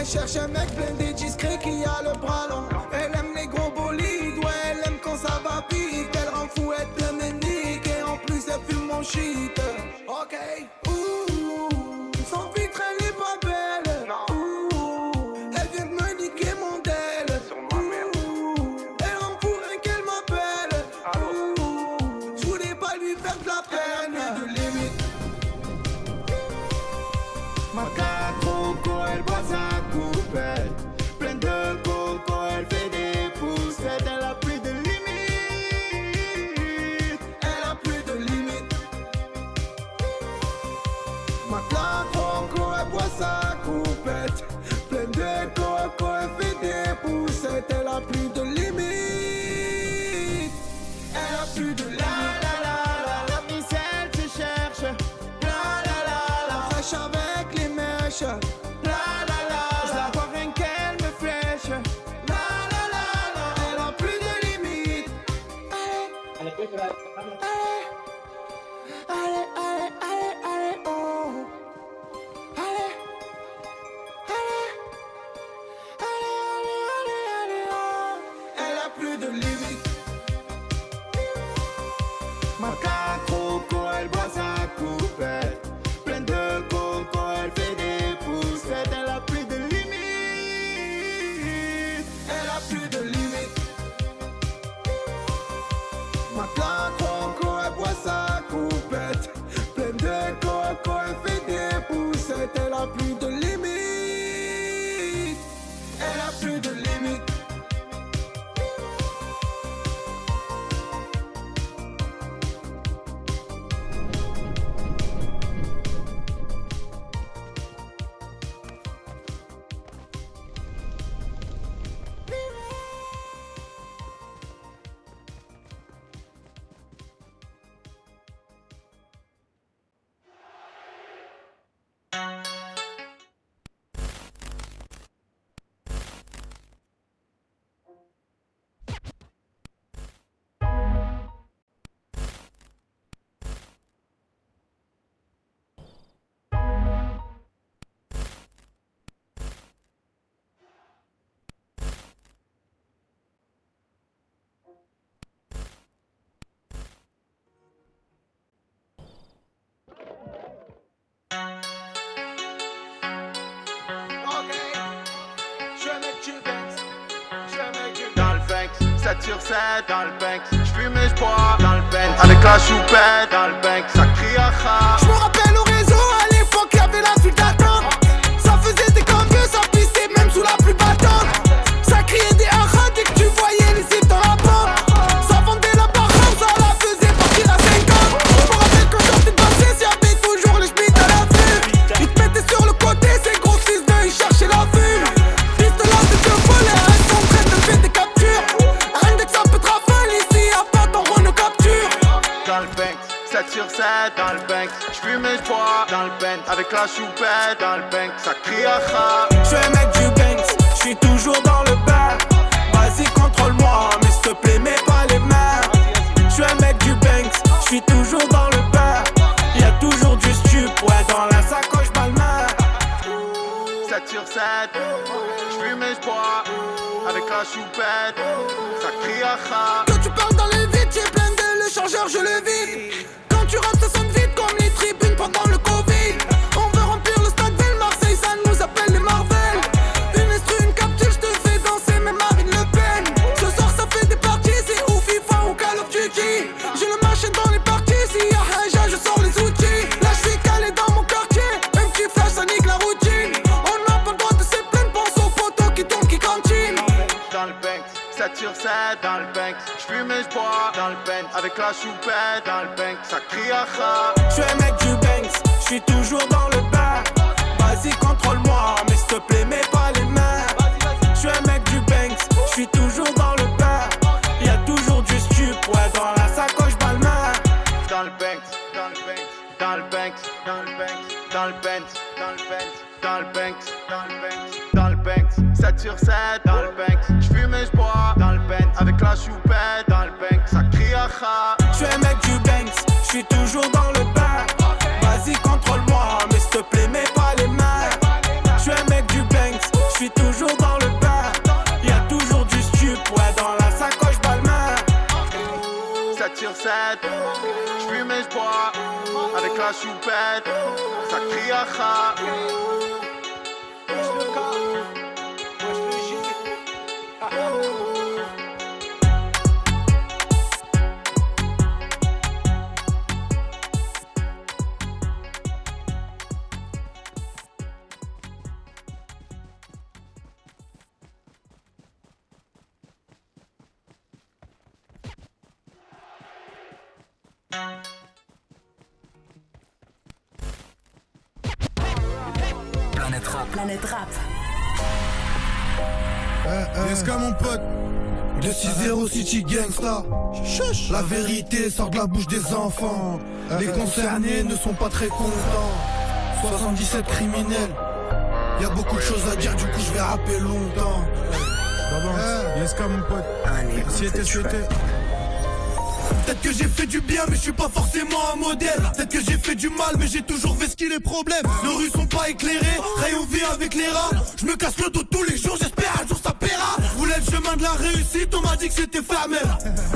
Elle cherche un mec blindé discret qui a le bras long. Elle aime les gros bolides, ouais, elle aime quand ça va vite. Elle rend fou, elle te ménique et en plus elle fume mon shit. Ok, son vitre elle est pas belle. Elle vient de me niquer mon del. Elle rend fou rien qu'elle m'appelle. Je voulais pas lui faire de la peine. De limite. Ma coco, elle boit sa coupelle. Pleine de coco, elle fait des poussettes. Elle a plus de limite. Elle a plus de limite. Ma coco, elle boit sa coupette. Pleine de coco, elle fait des poussettes. Elle a plus de limite. Elle a plus de limite. La ficelle se cherche. La fraîche avec les mèches. Je la vois rien qu'elle me flèche. Elle a plus de limite. Allez, oh. Allez, oh. Elle a plus de limite. Ma coco, elle boit sa coupette. Pleine de coco, elle fait des poussettes. Elle a plus de limite. Elle a plus de limite. Ma coco, elle boit sa coupette. Pleine de coco, elle fait des poussettes. Elle a plus de limite. Elle a plus de limite. Dans le Banks, 7 sur 7 dans le Banks. J'fume et j'bois dans le Benz. Avec la choupette dans le Banks, ça crie à ha. J'me rappelle au réseau, à l'époque y'avait la suite d'attente. Ça faisait des cambieux, ça pissait même sous la pluie battante. Ça criait des haras dès que tu voyais les zips dans la pente. Ça vendait la barre, ça la faisait partir à 50. J'me rappelle quand j'étais passé, y'avait toujours les schmitts à la vue. Ils te mettaient sur le côté, ces gros fils de, ils cherchaient la vue. Piste là, c'est que voler, elles sont prêtes de faire des captures. Rien dès que ça peut te rafaler, ici y'a pas ton Renault capture. Dans le Banks, 7 sur 7 dans le Banks. J'fume et j'bois dans le Benz. Avec la choupette dans le Banks, ça crie à ha. J'suis un mec du Banks, j'suis toujours dans le bain. Vas-y contrôle-moi, mais s'il te plaît mets pas les mains. J'suis un mec du Banks, j'suis toujours dans le bain. Y'a toujours du stup, ouais dans la sacoche balmain. 7 sur 7, j'fume et j'bois avec la choupette, ça crie à ha. Quand tu parles dans le vide, j'ai blindé le chargeur, je le vide. Quand tu rappes, ça sonne vite comme les tribunes pendant le Covid. On veut remplir le stade Ville, Marseille, ça nous appelle les Marvel. Une instru, une capture, je te fais danser même Marine Le Pen. Ce soir, ça fait des parties, c'est ou FIFA ou Call of Duty. J'ai le marché dans les parties, s'il y a Haja, je sors les outils. Là, je suis calé dans mon quartier, un petit flash, ça nique la routine. On n'a pas le droit de se plaindre, pense aux potos qui tournent, qui cantinent. Dans le Banks, 7 sur 7 dans le Banks. J'fume et j'bois dans le Benz. Avec la choupette dans le Banks, ça crie à ha. J'suis un mec du Banks, j'suis toujours dans le bain. Vas-y contrôle-moi, mais s'il te plaît mets pas les mains. J'suis un mec du Banks, j'suis toujours dans le bain. Y'a toujours du stup, ouais dans la sacoche balmain. Dans le Banks, dans le Banks, dans le Banks, dans le Banks, dans le Benz, dans le Benz, dans le Banks, dans le Banks, dans le Banks, 7 sur 7 dans le Banks. J'fume et j'bois dans le Benz. Avec la choupette dans le Banks, ça crie à ha. J'suis un mec du Banks, j'suis toujours dans le bain. Vas-y contrôle-moi, mais s'il te plaît mets pas les mains. J'suis un mec du Banks, j'suis sur 7. J'fume et j'bois avec la choupette. Ça crie à kha. Planète Rap. Yeska mon pote 260 City Gangsta. La vérité sort de la bouche des enfants. Les concernés ne sont pas très contents. 77 criminels. Y'a beaucoup de choses à dire, du coup je vais rapper longtemps. Yeska mon pote. C'était. Peut-être que j'ai fait du bien mais je suis pas forcément un modèle. Peut-être que j'ai fait du mal mais j'ai toujours fait ce qui les problèmes. Nos rues sont pas éclairées, rayon vie avec les rats. Je me casse le dos tous les jours, j'espère un jour ça paiera. Je voulais le chemin de la réussite, on m'a dit que c'était fermé.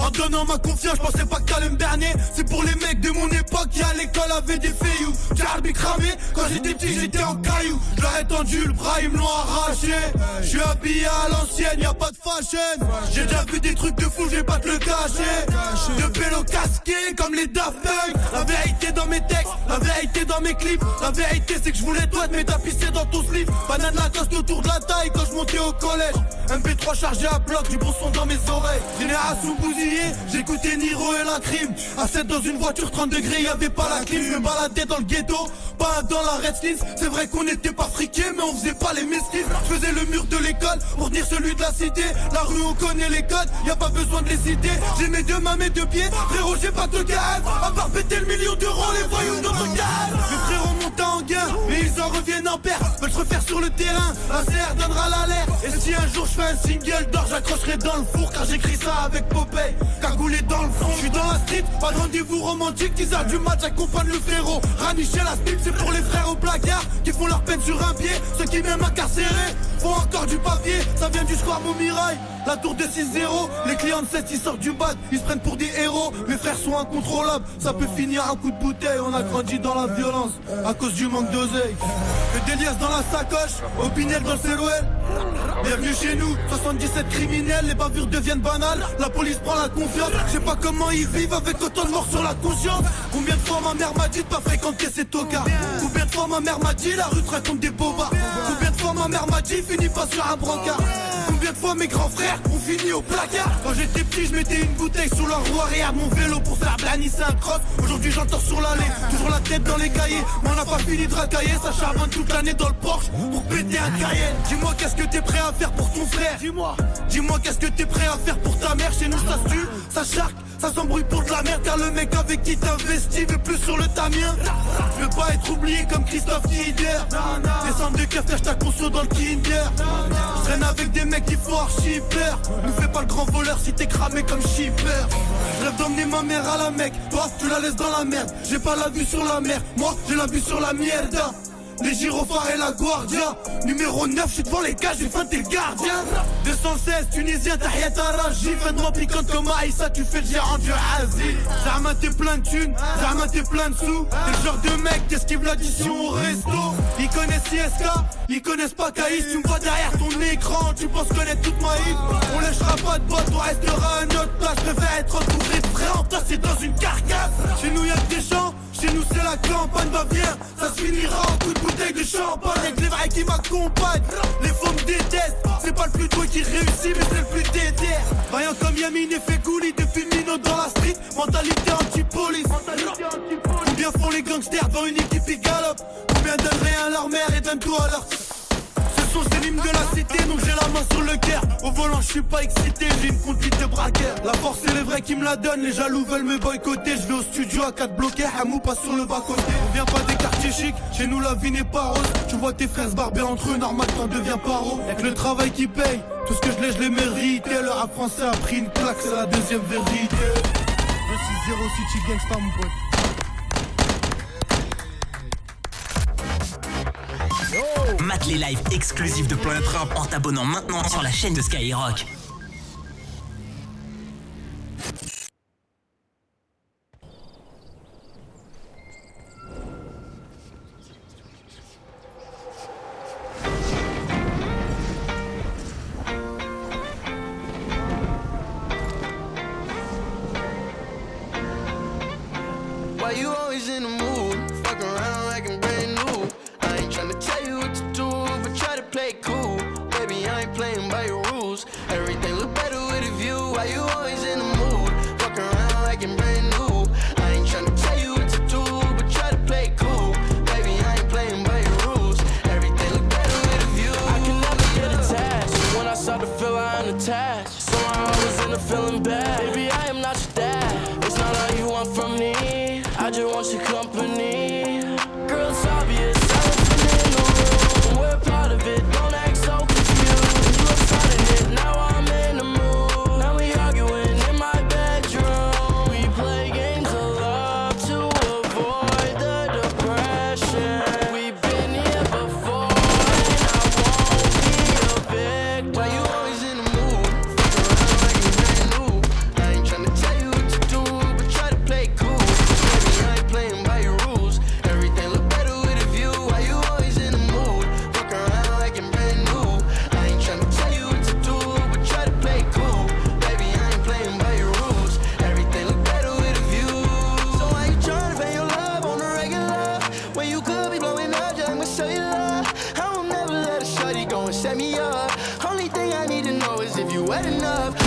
En donnant ma confiance, je pensais pas que t'allais me berner. C'est pour les mecs de mon époque qui à l'école avaient des feilloux. J'ai cramé, quand j'étais petit j'étais en caillou. Je leur ai tendu le bras, ils me l'ont arraché. Je suis habillé à l'ancienne, y'a pas de fashion. J'ai déjà vu des trucs de fou, je vais pas te le cacher. De pélo casqué comme les Daft Punk. La vérité dans mes textes, la vérité dans mes clips. La vérité c'est que je voulais toi mais t'as pissé dans ton slip. Banane Lacoste autour de la taille quand je montais au collège. MP3 chargé à bloc, du bon son dans mes oreilles. Génération bousillée, j'écoutais Niro et la crime. À 7 dans une voiture 30 degrés, y'avait pas la clim. Je me baladais dans le ghetto, pas dans la Redskins. C'est vrai qu'on était pas friqués mais on faisait pas les mesquines. Je faisais le mur de l'école pour dire celui de la cité. La rue on connaît les codes, y a pas besoin de les citer. J'ai mes deux mains, mes deux pieds, frérot j'ai pas de gaz. À part péter le million d'euros, les voyous nous regardent. Mes frérots montent en gain, mais ils en reviennent en perte. Veulent se refaire sur le terrain, la CR donnera l'alerte. Et si un jour je fais un single d'or, j'accrocherai dans le four. Car j'écris ça avec Popeye, cagoulé dans le fond. Je suis dans la street, pas de rendez-vous romantique. 10h du match, j'accompagne le frérot. Ranicher la slip, c'est pour les frères au placard qui font leur peine sur un pied. Ceux qui m'aiment incarcérés font encore du papier. Ça vient du square Montmirail, la tour de 6-0. Les clients de 7 ils sortent du bac, ils se prennent pour des héros. Mes frères sont incontrôlables, ça peut finir à coup de bouteille. On a grandi dans la violence, à cause du manque d'oseille. Que des liasses dans la sacoche, Opinel dans le CEROL. Bienvenue chez nous, 77 criminels, les bavures deviennent banales. La police prend la confiance, je sais pas comment ils vivent avec autant de morts sur la conscience. Combien de fois ma mère m'a dit de pas fréquenter ces tocards. Combien de fois ma mère m'a dit la rue te raconte des bobards. Combien de fois ma mère m'a dit finis pas sur un brancard. Combien de fois mes grands frères ont fini au placard. Quand j'étais petit je mettais une bouteille sous la roue arrière de mon vélo pour faire blanisser un cross. Aujourd'hui j'entends sur l'allée, toujours la tête dans les cahiers. Mais on n'a pas fini de racailler, ça charbonne toute l'année dans le Porsche pour péter un Cayenne. Dis-moi qu'est-ce que t'es prêt à faire pour ton frère. Dis-moi qu'est-ce que t'es prêt à faire pour ta mère. Chez nous ça se tue, ça charque, ça s'embrouille pour de la merde. Car le mec avec qui t'investis veut plus sur le tamien. Je veux pas être oublié comme Christophe Nieder. Descendre de keuf, cache ta conso dans le Kinder. Je traîne avec des mecs qui font archi peur. Ne fais pas le grand voleur si t'es cramé comme shipper. Je rêve d'emmener ma mère à la Mecque. Toi tu la laisses dans la merde. J'ai pas la vue sur la mer, moi j'ai la vue sur la mierda. Les gyrophares et la guardia. Numéro 9, je suis devant les cages, j'ai feinté le gardien. 216, Tunisien, Tahiyat Araji. Fin de moi piquante comme Aïssa, tu fais le gérant du Aziz. Zama t'es plein de thunes, Zama t'es plein de sous. T'es le genre de mec t'esquives l'addition au resto. Ils connaissent CSK, ils connaissent pas Caïs. Tu me vois derrière ton écran, tu penses connaître toute ma hit. On lâchera pas de botte, on restera à notre place. Je préfère être entouré de frères entassés dans une carcasse. Chez nous y'a que des champs, chez nous c'est la campagne, va bien. Ça se finira en coup de bouteille de champagne avec les vrais qui m'accompagnent. Les faux me détestent, c'est pas le plus doué qui réussit mais c'est le plus déter. Vaillant comme Yamin et Fegouli depuis Mino dans la street. Mentalité anti-police. Combien font les gangsters dans une équipe qui galope. Combien donnent rien à leur mère et donnent tout à leur... Ce sont ces l'hymne de la cité donc j'ai la main sur le cœur. Au volant je suis pas excité, j'ai une conduite de braqueur. La force c'est les vrais qui me la donnent, les jaloux veulent me boycotter. Je vais au studio à 4 bloqués, Hamou passe sur le bas côté. On vient pas des quartiers chics, chez nous la vie n'est pas rose. Tu vois tes frères se barber entre eux, normal t'en deviens paro. Y'a que le travail qui paye, tout ce que je l'ai mérité. Le rap français a pris une claque, c'est la deuxième vérité. 260 City Gangsta mon pote. Mate les lives exclusifs de Planète Rap en t'abonnant maintenant sur la chaîne de Skyrock. and set me up. Only thing I need to know is if you wet enough.